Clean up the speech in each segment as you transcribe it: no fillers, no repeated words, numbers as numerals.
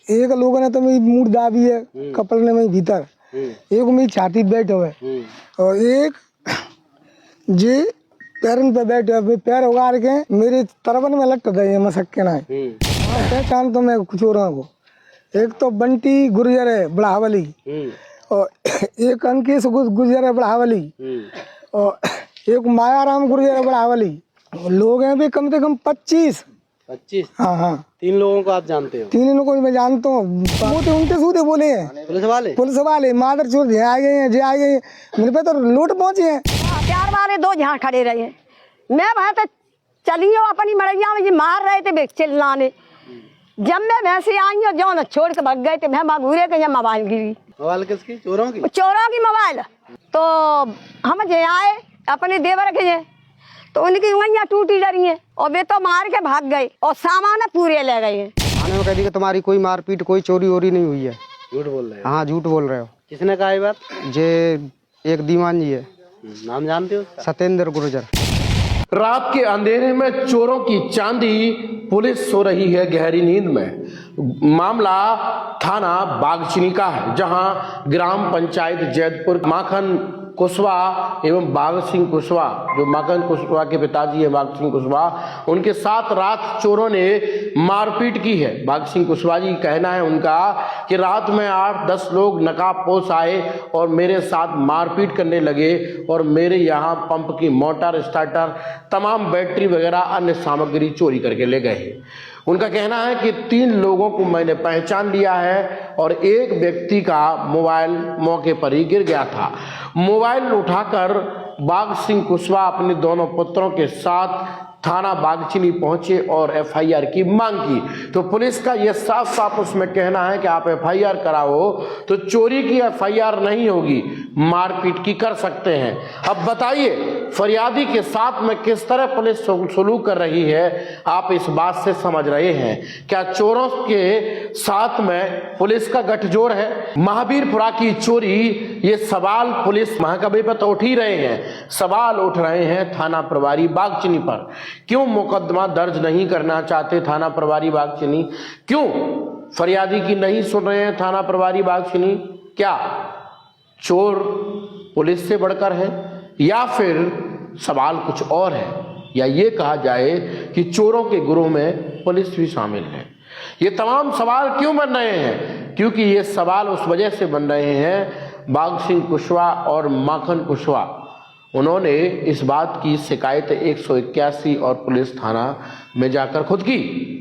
एक लोगों ने तो मेरी मूड दाबी है, कपल ने मेरी भीतर, एक मेरी छाती पे बैठे हुए और एक जे पैरन पे बैठे हुए, पैर उगाड़ के मेरे तरबन में लट रहे हैं मसक्के ना। पहचान तो मैं कुछ हो रहा हूँ। एक तो बंटी गुर्जर है बढ़ावली और एक अंकेश गुर्जर है बढ़ावली और एक मायाराम गुर्जर है बढ़ावली। लोग हैं भी कम से कम 25। हाँ हाँ, 3 लोगों को आप जानते हो? 3 लोगों को मैं जानता हूँ। वो तो उनके सूदे बोले हैं पुलिस वाले मादर चोर जे आ गए हैं, जे आ गए हैं, मेरे पे तो लूट पहुंचे हैं। प्यार वाले 2 जहाँ खड़े रहे हैं, मैं वहाँ तो चली हूँ अपनी मड़ैया में, मार रहे थे चिल्लाने। जब मैं वैसे आई और जो न छोड़ के भाग गए थे, मैं घूरे के मोबाइल गिरी। मोबाइल किसकी? चोरों की? चोरों की मोबाइल। तो हम जे आए अपने देवर के, तो उनकी उंगलियां टूटी डरी हैं और वे तो मार के भाग गए और सामान पूरे ले गए हैं। थाने में कह दी कि तुम्हारी कोई मारपीट कोई चोरी वोरी नहीं हुई है। झूठ बोल रहे हो? हाँ झूठ बोल रहे हो। किसने कहा ये बात? जे एक दीवान जी है। नाम जानते हो? सत्येंद्र गुर्जर। रात के अंधेरे में चोरों की चांदी, पुलिस सो रही है गहरी नींद में। मामला थाना बागचनी का है, जहां ग्राम पंचायत जैदपुर माखन कुशवाहा एवं बाघ सिंह कुशवाहा, जो माखन कुशवाहा के पिताजी है बाघ सिंह कुशवाहा, उनके साथ रात चोरों ने मारपीट की है। बाघ सिंह कुशवाहा जी कहना है उनका कि रात में 8-10 लोग नकाबपोश आए और मेरे साथ मारपीट करने लगे और मेरे यहाँ पंप की मोटर स्टार्टर तमाम बैटरी वगैरह अन्य सामग्री चोरी करके ले गए। उनका कहना है कि 3 लोगों को मैंने पहचान लिया है और एक व्यक्ति का मोबाइल मौके पर ही गिर गया था। मोबाइल उठाकर बाघ सिंह कुशवाहा अपने दोनों पुत्रों के साथ थाना बागचनी पहुंचे और एफआईआर की मांग की। तो पुलिस का यह साफ साफ उसमें कहना है कि आप एफआईआर कराओ तो चोरी की एफआईआर नहीं होगी, मारपीट की कर सकते हैं। अब बताइए फरियादी के साथ में किस तरह पुलिस सलूक कर रही है, आप इस बात से समझ रहे हैं। क्या चोरों के साथ में पुलिस का गठजोड़ है? महावीरपुरा की चोरी, ये सवाल पुलिस महाकवि पर तो उठ ही रहे हैं। सवाल उठ रहे हैं थाना प्रभारी बागचनी पर। क्यों मुकदमा दर्ज नहीं करना चाहते थाना प्रभारी बागचनी? क्यों फरियादी की नहीं सुन रहे हैं थाना प्रभारी बागचनी? क्या चोर पुलिस से बढ़कर है या फिर सवाल कुछ और है, या ये कहा जाए कि चोरों के गिरोह में पुलिस भी शामिल है? ये तमाम सवाल क्यों बन रहे हैं? क्योंकि ये सवाल उस वजह से बन रहे हैं बाघ सिंह कुशवाहा और माखन कुशवाहा, उन्होंने इस बात की शिकायत 181 और पुलिस थाना में जाकर खुद की,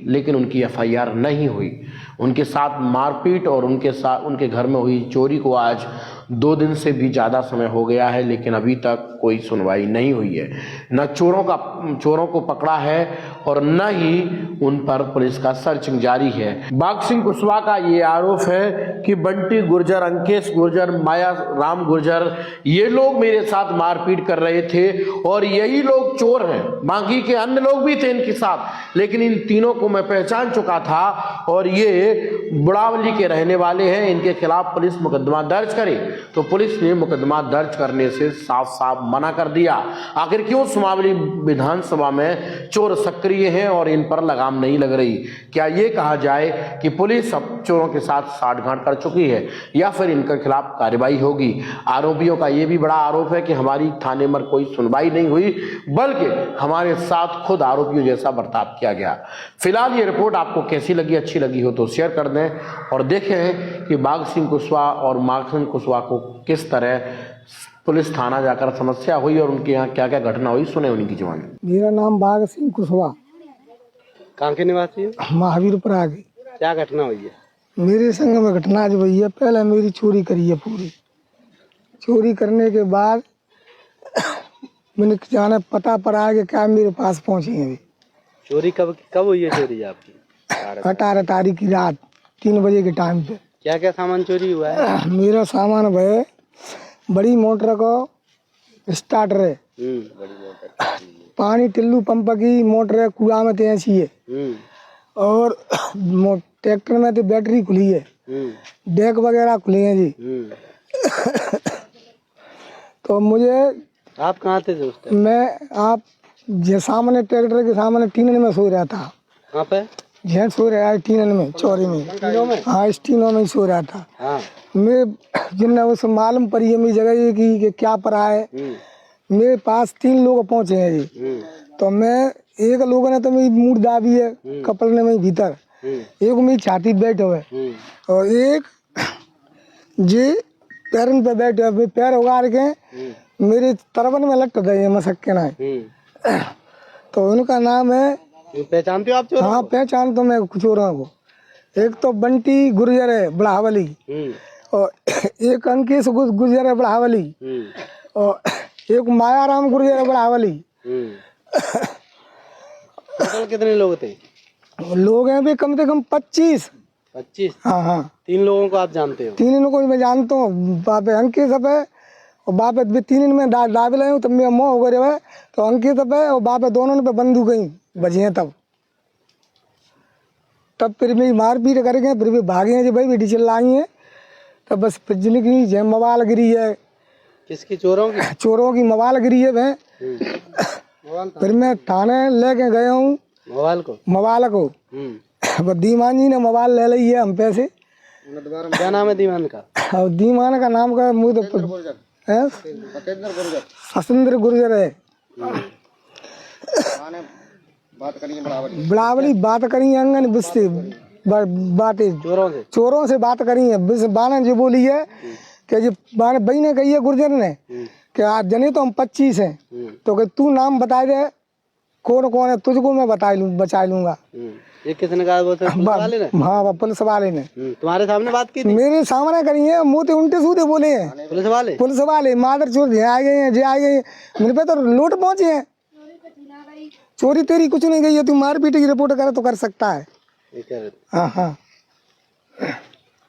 लेकिन उनकी एफआईआर नहीं हुई। उनके साथ मारपीट और उनके घर में हुई चोरी को आज 2 दिन से भी ज़्यादा समय हो गया है, लेकिन अभी तक कोई सुनवाई नहीं हुई है। न चोरों को पकड़ा है और न ही उन पर पुलिस का सर्चिंग जारी है। बाघ सिंह कुशवाहा का ये आरोप है कि बंटी गुर्जर, अंकेश गुर्जर, माया राम गुर्जर, ये लोग मेरे साथ मारपीट कर रहे थे और यही लोग चोर हैं। बाकी के अन्य लोग भी थे इनके साथ, लेकिन इन तीनों को मैं पहचान चुका था और ये बुढ़ावली के रहने वाले हैं। इनके खिलाफ पुलिस मुकदमा दर्ज करे, तो पुलिस ने मुकदमा दर्ज करने से साफ साफ मना कर दिया। आखिर क्यों सुमावली विधानसभा में चोर सक्रिय हैं और इन पर लगाम नहीं लग रही? क्या ये कहा जाए कि पुलिस अब चोरों के साथ साठगांठ कर चुकी है या फिर इनके खिलाफ कार्रवाई होगी? आरोपियों का ये भी बड़ा आरोप है कि हमारी थाने में कोई सुनवाई नहीं हुई, बल्कि हमारे साथ खुद आरोपियों जैसा बर्ताव किया गया। फिलहाल ये रिपोर्ट आपको कैसी लगी? अच्छी लगी हो तो शेयर कर दें और देखें कि बाघ सिंह कुशवाहा और माखन कुशवाहा को किस तरह पुलिस थाना जाकर समस्या हुई और उनके यहाँ क्या क्या घटना हुई। सुने उनकी जुबानी। मेरा नाम बाघ सिंह कुशवाहा। कहाँ के निवासी हो? महावीरपुरा की। क्या घटना हुई है? मेरे संग में घटना जो हुई है, पहले मेरी चोरी करी है। पूरी चोरी करने के बाद मैंने जाना पता पर आगे क्या मेरे पास पहुंची है। चोरी कब हुई है? चोरी आपकी 18 तारीख की रात 3 बजे के टाइम पे। क्या क्या सामान चोरी हुआ है? मेरा सामान भाई बड़ी मोटर को स्टार्टर है, पानी टिल्लू पंप की मोटर है, कुआ में ऐसी है और ट्रैक्टर में तो बैटरी खुली है, डेक वगैरह खुले हैं जी। तो मुझे, आप कहाँ थे दोस्त? मैं आप सामने ट्रैक्टर के सामने 3 में सो रहा था। कहाँ पे? झेड़ सो रहा है टीनन में चौरे में। तीनों में? हाँ इस टीनों में ही सो रहा था। हाँ। मैं जिन्हें उस मालूम पड़ी है मेरी जगह कि क्या पड़ा है। मेरे पास 3 लोग पहुंचे हैं जी। तो मैं एक लोगों ने तो मेरी मूड दाबी है कपल ने मेरी भीतर, एक मेरी छाती पे बैठे हुए और एक जे पैरन पे बैठे हुए, पैर उगाड़ के मेरे तरबन में लट रहे हैं मसक के ना। तो उनका नाम है, पहचानते हो आप चोरों हाँ पहचान तो मैं चोरों को। एक तो बंटी गुर्जर है बढ़ावली और एक अंकेश गुर्जर है बढ़ावली और एक मायाराम गुर्जर है बढ़ावली। टोटल कितने लोग थे? लोग हैं भी कम से कम 25। 25? हाँ हाँ 3 लोगों को आप जानते हो? 3 को मैं जानता हूँ। बाप अंकेश है और बाप भी 3 में दाबे लाए हूँ तब मैं मोह हो गए। तो अंकित है और बाप दोनों ने पे बंदूक ही बजे हैं। तब फिर मेरी मारपीट करके फिर भी भागे हैं जी भाई बेटी चिल्लाई है। तब बस फिर जिनकी जय मोबाइल गिरी है। किसकी? चोरों की? चोरों की मोबाइल गिरी है वह। फिर मैं थाने लेके गया हूँ मोबाइल को। दीमान जी ने मोबाइल ले ली है हम पैसे। क्या नाम है दीमान का? और दीमान का नाम का मुझे तो सतेंद्र गुर्जर है। बड़ावली बात करी अंगन बुझते बातें चोरों से बात करी है। बाना जी बोली है कि जी भाई ने कही है गुर्जर ने कि आज जने तो हम 25 हैं तो कि तू नाम बता दे कौन कौन है, तुझको मैं बचा लूंगा। ये किसने कहा? वो पुलिस वाले ने? हाँ पुलिस वाले ने तुम्हारे सामने बात की थी? मेरे सामने करी है। मुँह तो उल्टे सूधे बोले हैं पुलिस वाले मादर चोर आ गए हैं जे आ गए हैं। मेरे पे तो लूट पहुंचे हैं। चोरी तेरी कुछ नहीं गई है, तू मारपीट की रिपोर्ट करे तो कर सकता है। हाँ हाँ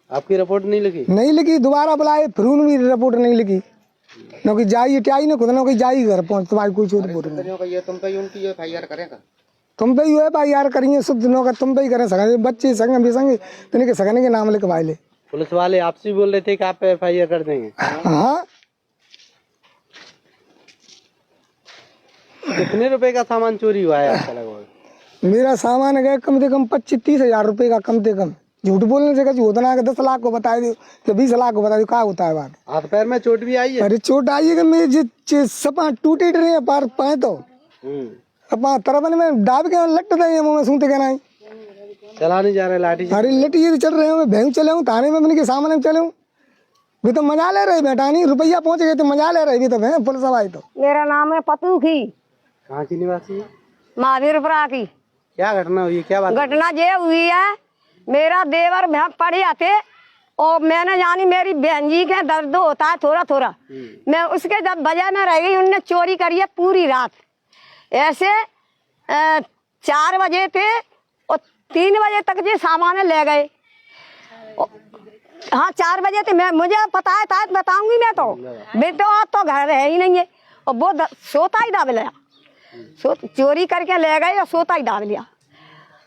आपकी रिपोर्ट नहीं लिखी? नहीं लिखी, दोबारा बुलाए फिर भी रिपोर्ट नहीं लिखी। न कोई जाई ट्याई न खुद न कोई जाई घर पहुंच तुम्हारी कोई चोरी रिपोर्ट नहीं। तुम पे उनकी एफआईआर करेगा? तुम पे ही एफआईआर करेंगे शुद्ध नो का तुम पे ही करें। सगन बच्चे संग भी संग तेने के सगन के नाम लिखवाए ले। पुलिस वाले आपसे बोल रहे थे कि आप पे एफआईआर कर देंगे? हाँ। कितने रुपए का सामान चोरी हुआ है आपका लगभग? मेरा सामान गया कम से कम 25-30 हजार रुपए का कम से कम। झूठ बोलने से कभी होता ना कि 10 लाख को बता दो कि 20 लाख को बता दो, क्या होता है बात। हाथ पैर में चोट भी आई है? अरे चोट आई है कि मेरे सपा टूटे रहे हैं पार पाए तो अपना तरबन में दाब के लट रहे हैं मुँह में सूंघते कहना। चला नहीं जा रहे लाठी? अरे लट ये चल रहे हैं। भैंस चले हूँ थाने में मैंने के सामने चले हूँ भी तो मजा ले रहे बेटा नहीं रुपया पहुंच गए तो मजा ले रहे भी तो पुलिस आई तो। मेरा नाम है पतूखी। कहाँ की निवासी है? महावीरपुरा की। क्या घटना हुई? क्या बात? घटना ये हुई है मेरा देवर पढ़े आते और मैंने जानी मेरी बहन जी के दर्द होता है थोड़ा थोड़ा। मैं उसके जब वजह में रह गई उनने चोरी करी है पूरी रात। ऐसे 4 बजे थे और 3 बजे तक ये सामान ले गए। हाँ 4 बजे थे। मैं मुझे पता है बताऊंगी मैं तो बेटो आप तो घर है ही नहीं है। और वो सोता ही दाब लिया। चोरी करके ले गए और सोता ही दाब लिया।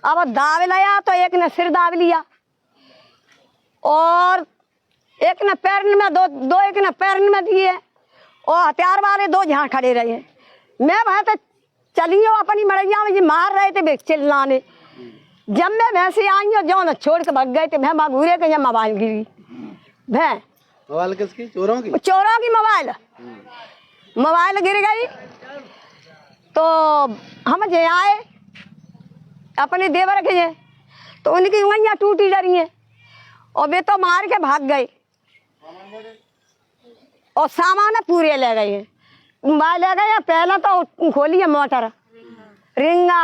अब दाब लिया तो एक ने सिर दाब लिया और एक ने पैर में दो एक ने पैर में दिए और हथियार वाले 2 जहाँ खड़े रहे। मैं वहां तो चली हूँ अपनी मड़ैया में मार रहे थे चिल्लाने। जब मैं वैसे आई और जो छोड़ के भाग गए थे मैं घूरे के मोबाइल गिरी। मोबाइल किसकी? चोरों की? चोरों की मोबाइल गिर गई। तो हम जे आए अपने देवर के तो उनकी उंगलियां टूटी जा रही हैं और वे तो मार के भाग गए और सामान पूरे ले गए हैं। मोबाइल ले गए। पहला तो खोली है मोटर रिंगा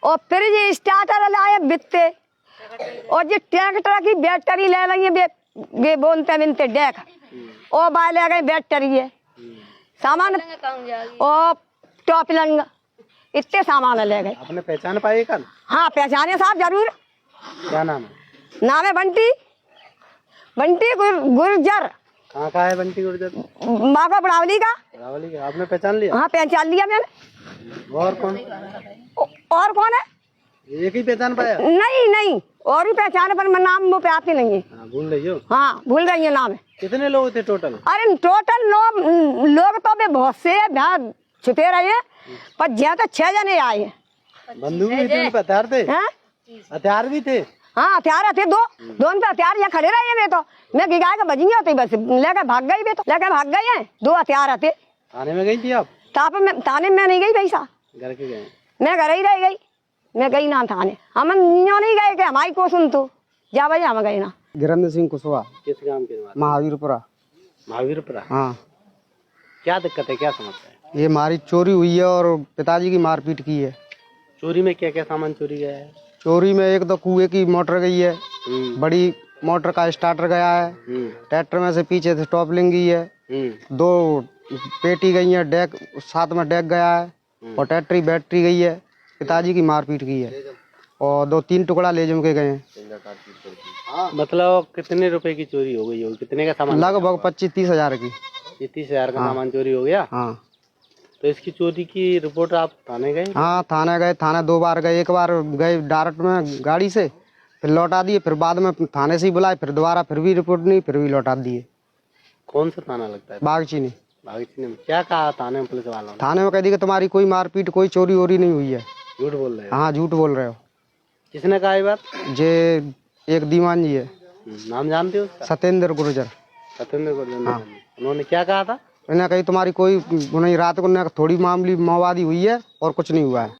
और फ्रिज स्टार्टर लाए बित्ते और ये ट्रैक्टर की बैटरी ले रही है वे बोलते बिनते डेक और बाय ले गए बैटरी है सामान और टॉप लंग इतने सामान ले गए। आपने पहचान पाए कल? हाँ पहचाने साहब जरूर। क्या नाम है? नाम है बंटी गुर्जर। कहाँ का है बंटी गुर्जर? बाबा बढ़ावली का। आपने पहचान लिया? हाँ पहचान लिया मैंने। और कौन? और कौन है? एक ही पहचान पाया? नहीं और भी पहचाने पर मैं नाम वो पे आती नहीं है। भूल रही हो? हाँ भूल रही है नाम। कितने लोग थे टोटल? अरे टोटल 9 लोग तो बहुत से छुपे रहे हैं पर ज्यादा 6 जने आए हैं। बंदूक भी थे? हथियार थे? हथियार भी थे? हाँ हथियार थे दो दोनों पे हथियार यहाँ खड़े रहे वे तो मैं गाय का बजी होती बस लेकर भाग गई वे तो लेकर भाग गए हैं दो हथियार थे। थाने में गई थी आप? थाने में नहीं गई पैसा घर के गए? मैं घर ही रह गई मैं गई ना थाने हम नहीं गए कि हमारी को सुन तो जा भाई हम गए ना। गिरेंद्र सिंह कुशवाहा, किस गांव के निवासी? महावीरपुरा। महावीरपुरा। हाँ, क्या दिक्कत है, क्या समस्या है? ये हमारी चोरी हुई है और पिताजी की मारपीट की है। चोरी में क्या क्या सामान चोरी गया है? चोरी में एक तो कुएं की मोटर गई है, बड़ी मोटर का स्टार्टर गया है, ट्रैक्टर में से पीछे से टॉपलिंग गई है, दो पेटी गई है, डेक साथ में डेक गया है और ट्रैक्टर बैटरी गई है। पिताजी की मारपीट की है और 2-3 टुकड़ा ले जम के गए हैं। मतलब कितने रुपए की चोरी हो गई होगी? कितने का सामान? लगभग 25-30 हजार की। ये 30,000 का सामान चोरी हो गया। हाँ तो इसकी चोरी की रिपोर्ट आप थाने गए? हाँ, थाने गए, थाने 2 बार गए। एक बार गए डायरेक्ट में गाड़ी से, फिर लौटा दिए, फिर बाद में थाने से ही बुलाए, फिर दोबारा फिर भी रिपोर्ट नहीं, फिर भी लौटा दिए। कौन सा थाना लगता है? बागचीनी। बागचीनी में क्या कहा थाने में पुलिस वालों ने? थाने में कह दी कि तुम्हारी कोई मारपीट कोई चोरी वोरी नहीं हुई है। झूठ बोल रहे हो? हाँ झूठ बोल रहे हो। किसने कहा ये बात? जे एक दीवान जी है, नाम जानते हो उसका? सत्येंद्र गुर्जर। सत्येंद्र गुर्जर। उन्होंने क्या कहा था? इन्हें कही तुम्हारी कोई नहीं, रात को थोड़ी मामूली माओवादी हुई है और कुछ नहीं हुआ है।